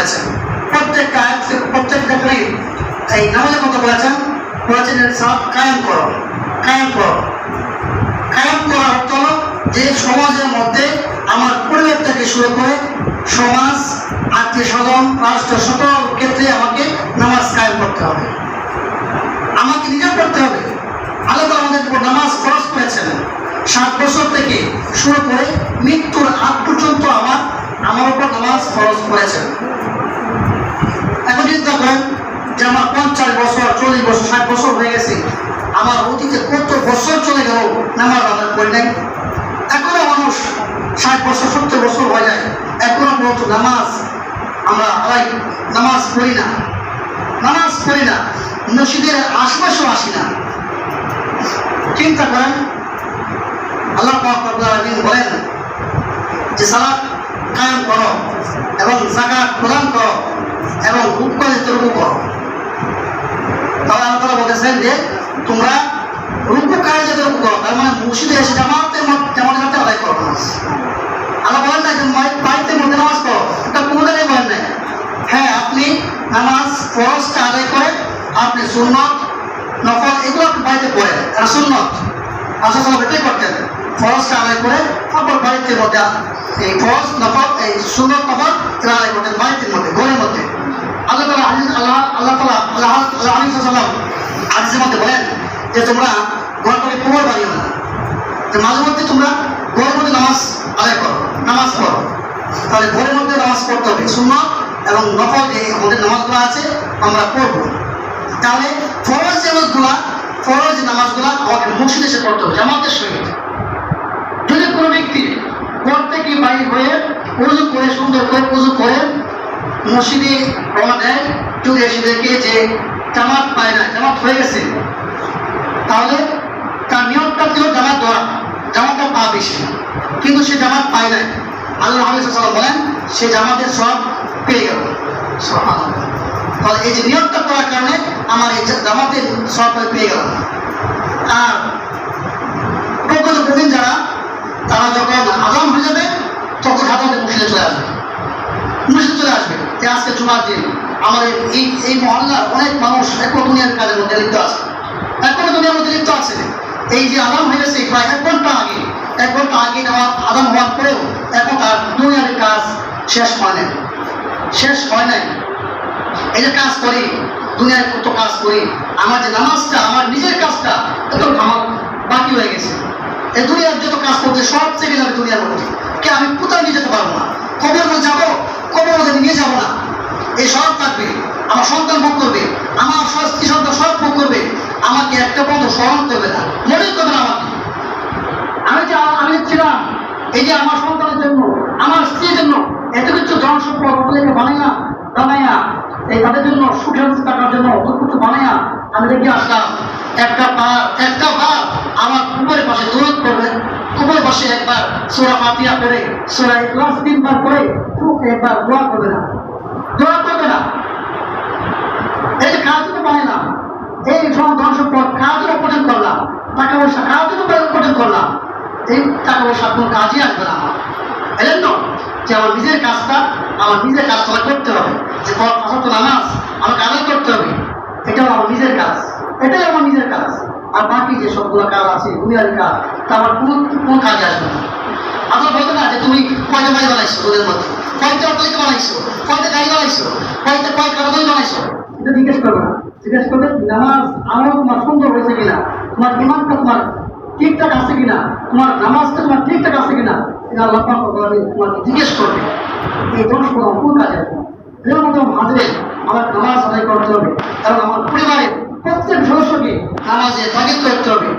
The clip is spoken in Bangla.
করেছেন। প্রত্যেক ক্ষেত্রে এই নামাজের কথা বলেছেন সালাত কায়েম করো। কায়েম করার অর্থ হলো যে সমাজের মধ্যে আমার পরিবার থেকে শুরু করে সমাজ, আত্মীয় স্বজন, রাষ্ট্র সকল ক্ষেত্রে আমাকে নামাজ কায়েম করতে হবে, আমাকে নিজে করতে হবে। আল্লাহ তাআলা আমাদের উপর নামাজ ফরজ করেছেন 7 বছর থেকে শুরু করে মৃত্যুর আগ পর্যন্ত আমার উপর নামাজ ফরজ করেছেন। এখন চিন্তা করেন যে আমার 50 বছর, 40 বছর, 60 বছর হয়ে গেছে, আমার অতীতে কত বছর চলে গেল নামাজ আদায় করি নাই। এখনো মানুষ 60 বছর, 70 বছর হয়ে যায়, এখনো পর্যন্ত নামাজ পড়ি না, মসজিদের আশপাশেও আসি না। চিন্তা করেন আল্লাহ পাক রব্বুল আলামিন বলেন যে সালাত কায়েম করো এবং যাকাত প্রদান করো এবং রুকু করো। তাহলে আল্লাহ তাআলা বলেছেন যে তোমরা রুকু করো, তার মানে মসজিদে এসে জামাতের সাথে আদায় করো নামাজ। আল্লাহ বলেন না যে বাড়িতে মধ্যে নামাজ পড়ো, এটা কোনো জায়গায় বলেন নাই। হ্যাঁ, আপনি নামাজ ফরজটা আদায় করে আপনি সুন্নত, নফল এগুলো আপনি বাড়িতে পড়েন। আর সুন্নত রাসূল এটাই করতেন, ফরজটা আদায় করে তারপর বাড়িতে মধ্যে এই ফরজ, নফল, এই সুন্নত, নফল এরা আদায় করতেন বাড়িতে মধ্যে, ঘরের মধ্যে। আল্লাহ তাআলা হাদিসের মধ্যে বলেন যে তোমরা ঘরটাকে কুমোর বানিও না, যে মাঝে মধ্যে তোমরা ঘরের মধ্যে নামাজ আদায় করো, নামাজ পড়ো। তাহলে ঘরের মধ্যে নামাজ পড়তে হবে, সুন্নত এবং নফল যে আমাদের নামাজগুলো আছে আমরা পড়বো। তাহলে ফরজ নামাজগুলা আমাদের মসজিদে এসে পড়তে হবে জামাতের সহিত। যদি কোনো ব্যক্তি ঘর থেকে বাইরে হয়ে উযু করে, সুন্দর করে উযু করে মসজিদে রওনা দেয়, যদি এসে দেখে যে জামাত পায় না, জামাত হয়ে গেছে, তাহলে তার নিয়তটা ছিল জামাত ধরা, জামাতটা পা বেশি, কিন্তু সে জামাত পায় নাই। আল্লাহ রাসূল সাল্লাল্লাহু আলাইহি ওয়াসাল্লাম বলেন সে জামাতের সওয়াব পেয়ে গেল। সুবহানাল্লাহ। তাহলে এই যে নিয়তটা করার কারণে আমার এই জামাতের সওয়াব পেয়ে গেল। আর প্রকৃত মুমিন যারা, তারা যখন আযান হয়ে যাবে তখন হাজারে মসজিদে চলে আসবে। আজকে জুমার দিন আমাদের এই মহল্লার অনেক মানুষ এখনো দুনিয়ার কাজের মধ্যে লিপ্ত আছে। এই যে আযান হয়ে গেছে প্রায় 1 ঘন্টা আগে আযান হওয়ার পরেও এখন তার দুনিয়ার কাজ শেষ হয় নাই। এই যে কাজ করি, দুনিয়ায় কত কাজ করি, আমার যে নামাজটা, আমার নিজের কাজটা এত আমার বাকি হয়ে গেছে। এই দুনিয়ার যত কাজ করতে সব থেকে যাবে দুনিয়ার মধ্যে, কে আমি কোথাও নিয়ে যেতে পারবো না। কবর মধ্যে যাবো, কবর মধ্যে নিয়ে যাবো না, এই সব থাকবে। আমার সন্তান ভোগ করবে, আমার স্ত্রী সন্তান সব ভোগ করবে, আমাকে একটা পর্যন্ত স্মরণ করবে না, মনেই করবে না আমাকে। আমি ছিলাম এই যে আমার সন্তানের জন্য, আমার স্ত্রীর জন্য এত কিছু জন সম্পদ বানাইয়া এই তাদের জন্য সুখের থাকার জন্য অত কিছু বানাইয়া আমি দেখে আসলাম। একটা বার আমার কুকুরের পাশে দৌড় করবে, কুকুরের পাশে একবার সূরা ফাতিহা পড়ে, সূরা ইখলাস 3 বার পড়ে, একবার দোয়া করবে না। এই যে কাজগুলো বানাইলাম, এই ধন সম্পদ কাজগুলো উপার্জন করলাম, টাকা পয়সা কাজগুলো উপার্জন করলাম, এই টাকা পয়সা কোনো কাজই আসবে না আমার। এলেন না যে আমার নিজের কাজটা করতে হবে, যে নামাজ আমাকে আদায় করতে হবে, এটাই আমার নিজের কাজ। আর বাকি যে সবগুলো কাজ আছে দুনিয়ার কাজ, তা আমার কোন কাজে আসবে না। আপনার বলতে না যে তুমি কয়টা বাড়ি বানাইছো, ওদের মধ্যে কয়টা অট্টালিকা বানাইছো, কয়টা গাড়ি বানাইছো, কয় কাগজ বানাইছো, এটা জিজ্ঞেস করবে নামাজ আমার তোমার সুন্দর হয়েছে কিনা, তোমার ইমানটা তোমার ঠিকঠাক আছে কিনা, তোমার নামাজটা তোমার ঠিকঠাক আছে কিনা, এটা আল্লাহ পাক তোমাকে জিজ্ঞেস করবে। এই দোষ কোন কাজে আসবে না। এর মতো মাঝে আমার নামাজ আদায় করতে হবে এবং আমার পরিবারের প্রত্যেক সদস্যকে নামাজে তাগিদ করতে হবে।